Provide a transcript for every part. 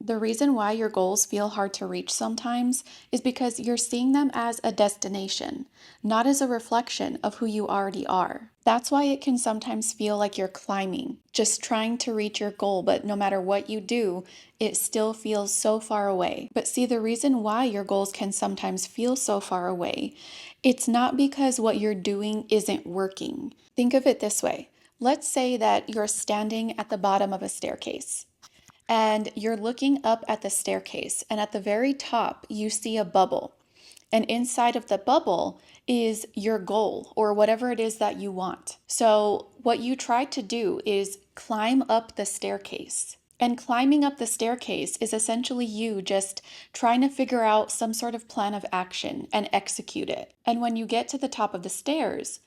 The reason why your goals feel hard to reach sometimes is because you're seeing them as a destination, not as a reflection of who you already are. That's why it can sometimes feel like you're climbing, just trying to reach your goal, but no matter what you do, it still feels so far away. But see, the reason why your goals can sometimes feel so far away, it's not because what you're doing isn't working. Think of it this way. Let's say that you're standing at the bottom of a staircase and you're looking up at the staircase, and at the very top, you see a bubble. And inside of the bubble is your goal or whatever it is that you want. So, what you try to do is climb up the staircase. And climbing up the staircase is essentially you just trying to figure out some sort of plan of action and execute it. And when you get to the top of the stairs,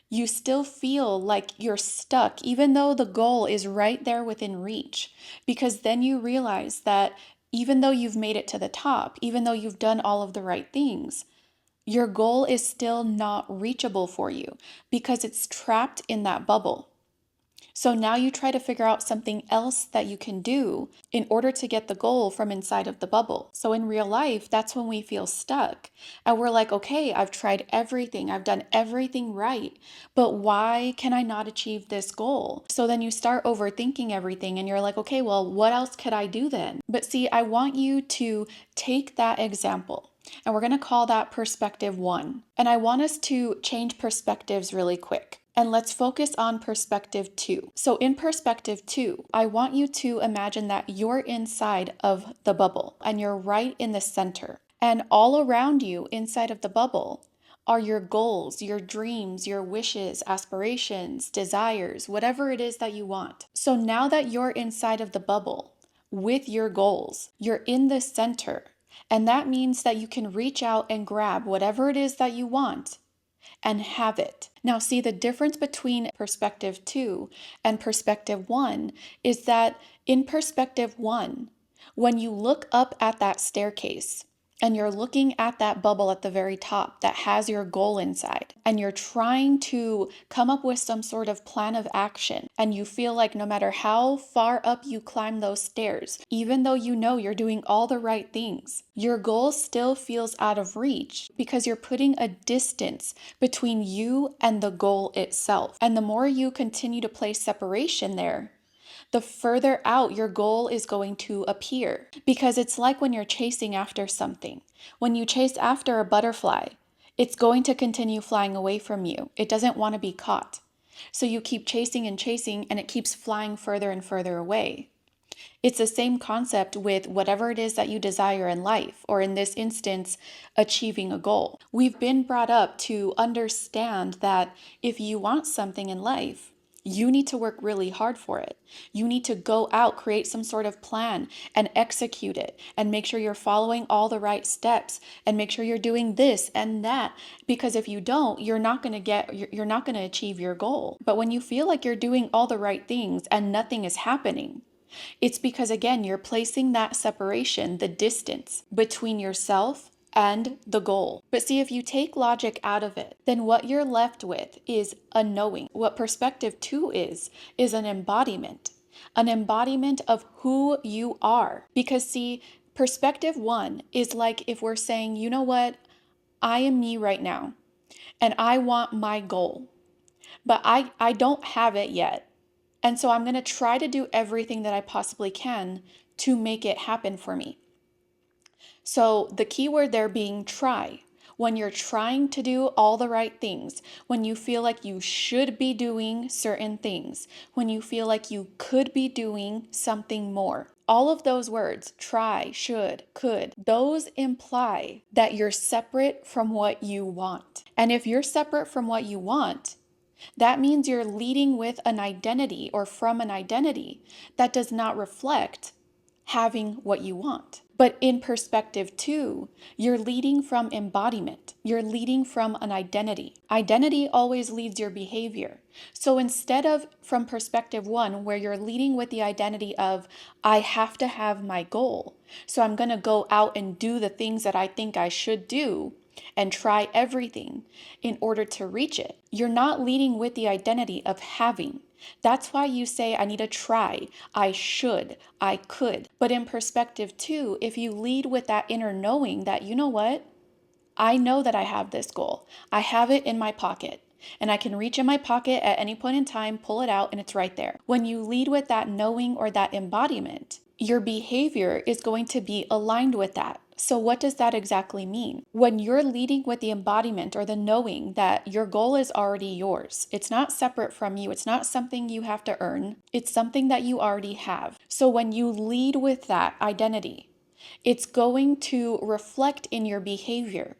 you still feel like you're stuck, even though the goal is right there within reach. Because then you realize that even though you've made it to the top, even though you've done all of the right things, your goal is still not reachable for you because it's trapped in that bubble. So now you try to figure out something else that you can do in order to get the goal from inside of the bubble. So in real life, that's when we feel stuck. And we're like, okay, I've tried everything, I've done everything right, but why can I not achieve this goal? So then you start overthinking everything and you're like, okay, well, what else could I do then? But see, I want you to take that example. And we're going to call that perspective 1. And I want us to change perspectives really quick. And let's focus on perspective 2. So in perspective 2, I want you to imagine that you're inside of the bubble and you're right in the center. And all around you inside of the bubble are your goals, your dreams, your wishes, aspirations, desires, whatever it is that you want. So now that you're inside of the bubble with your goals, you're in the center. And that means that you can reach out and grab whatever it is that you want and have it. Now, see, the difference between perspective 2 and perspective 1 is that in perspective 1, when you look up at that staircase and you're looking at that bubble at the very top that has your goal inside, and you're trying to come up with some sort of plan of action, and you feel like no matter how far up you climb those stairs, even though you know you're doing all the right things, your goal still feels out of reach because you're putting a distance between you and the goal itself. And the more you continue to place separation there, the further out your goal is going to appear. Because it's like when you're chasing after something. When you chase after a butterfly, it's going to continue flying away from you. It doesn't want to be caught. So you keep chasing and chasing, and it keeps flying further and further away. It's the same concept with whatever it is that you desire in life, or in this instance, achieving a goal. We've been brought up to understand that if you want something in life, you need to work really hard for it. You need to go out, create some sort of plan and execute it, and make sure you're following all the right steps, and make sure you're doing this and that, because if you don't, you're not going to achieve your goal. But when you feel like you're doing all the right things and nothing is happening, it's because, again, you're placing that separation, the distance between yourself and the goal. But see, if you take logic out of it, then what you're left with is a knowing. What perspective 2 is an embodiment of who you are. Because see, perspective 1 is like if we're saying, you know what, I am me right now, and I want my goal, but I don't have it yet. And so I'm going to try to do everything that I possibly can to make it happen for me. So the key word there being try. When you're trying to do all the right things, when you feel like you should be doing certain things, when you feel like you could be doing something more. All of those words, try, should, could, those imply that you're separate from what you want. And if you're separate from what you want, that means you're leading with an identity or from an identity that does not reflect having what you want. But in perspective 2, you're leading from embodiment. You're leading from an identity. Identity always leads your behavior. So instead of from perspective 1, where you're leading with the identity of, I have to have my goal, so I'm going to go out and do the things that I think I should do, and try everything in order to reach it. You're not leading with the identity of having. That's why you say, I need to try, I should, I could. But in perspective two, if you lead with that inner knowing that, you know what? I know that I have this goal. I have it in my pocket. And I can reach in my pocket at any point in time, pull it out, and it's right there. When you lead with that knowing or that embodiment, your behavior is going to be aligned with that. So, what does that exactly mean? When you're leading with the embodiment or the knowing that your goal is already yours, it's not separate from you, it's not something you have to earn, it's something that you already have. So, when you lead with that identity, it's going to reflect in your behavior.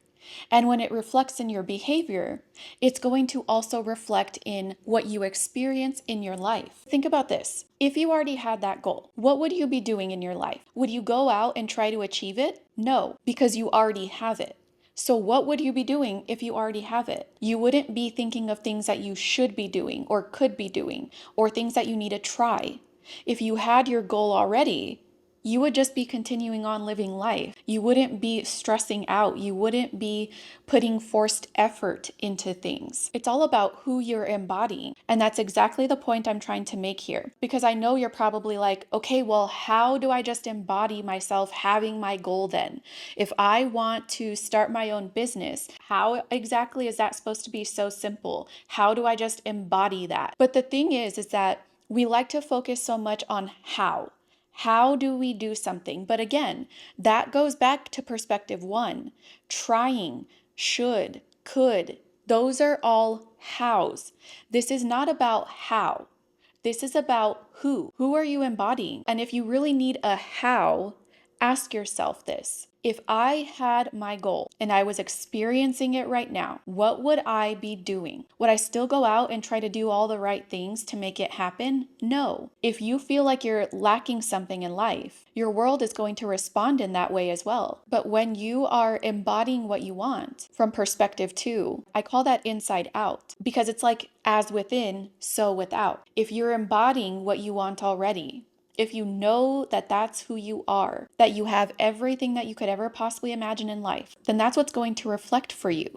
And when it reflects in your behavior, it's going to also reflect in what you experience in your life. Think about this. If you already had that goal, what would you be doing in your life? Would you go out and try to achieve it? No, because you already have it. So, what would you be doing if you already have it? You wouldn't be thinking of things that you should be doing or could be doing or things that you need to try. If you had your goal already, you would just be continuing on living life. You wouldn't be stressing out. You wouldn't be putting forced effort into things. It's all about who you're embodying. And that's exactly the point I'm trying to make here. Because I know you're probably like, okay, well, how do I just embody myself having my goal then? If I want to start my own business, how exactly is that supposed to be so simple? How do I just embody that? But the thing is that we like to focus so much on how. How do we do something? But again, that goes back to perspective one. Trying, should, could, those are all hows. This is not about how. This is about who. Who are you embodying? And if you really need a how, ask yourself this. If I had my goal and I was experiencing it right now, what would I be doing? Would I still go out and try to do all the right things to make it happen? No. If you feel like you're lacking something in life, your world is going to respond in that way as well. But when you are embodying what you want from perspective two, I call that inside out because it's like as within, so without. If you're embodying what you want already, if you know that that's who you are, that you have everything that you could ever possibly imagine in life, then that's what's going to reflect for you.